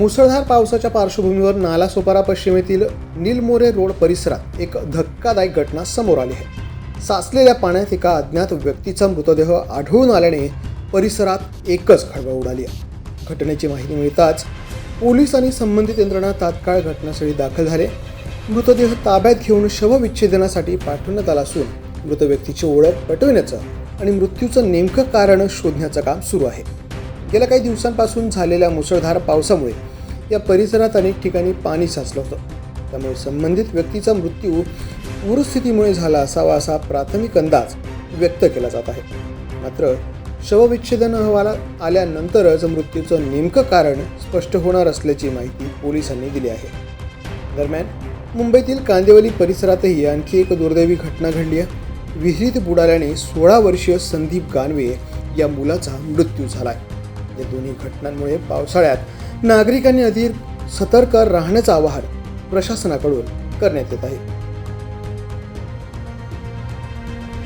मुसळधार पावसाच्या पार्श्वभूमीवर नालासोपारा पश्चिम येथील नीलमोरे रोड परिसरात एक धक्कादायक घटना समोर आली आहे। साचलेल्या पाण्यात एका अज्ञात व्यक्तीचा मृतदेह आढळून आल्याने परिसरात एकच खळबळ उडाली आहे। घटनेची माहिती मिळताच पोलीस आणि संबंधित यंत्रणा तात्काळ घटनास्थळी दाखल झाले। मृतदेह ताब्यात घेऊन शवविच्छेदनासाठी पाठवण्यात आला असून मृत व्यक्तीची ओळख पटविण्याचं आणि मृत्यूचं नेमकं कारण शोधण्याचं काम सुरू आहे। गेल्या काही दिवसांपासून झालेल्या मुसळधार पावसामुळे या परिसरात अनेक ठिकाणी पाणी साचलं होतं, त्यामुळे संबंधित व्यक्तीचा मृत्यू पूरस्थितीमुळे झाला असावा असा प्राथमिक अंदाज व्यक्त केला जात आहे। मात्र शवविच्छेदन अहवाल आल्यानंतरच मृत्यूचं नेमकं कारण स्पष्ट होणार असल्याची माहिती पोलिसांनी दिली आहे। दरम्यान मुंबईतील कांदिवली परिसरातही आणखी एक दुर्दैवी घटना घडली आहे। विहिरीत बुडाल्याने 16 वर्षीय संदीप गानवे या मुलाचा मृत्यू झाला आहे। या दोन्ही घटनांमुळे पावसाळ्यात नागरिकांनी अधिक सतर्क राहण्याचं आवाहन प्रशासनाकडून करण्यात येत आहे।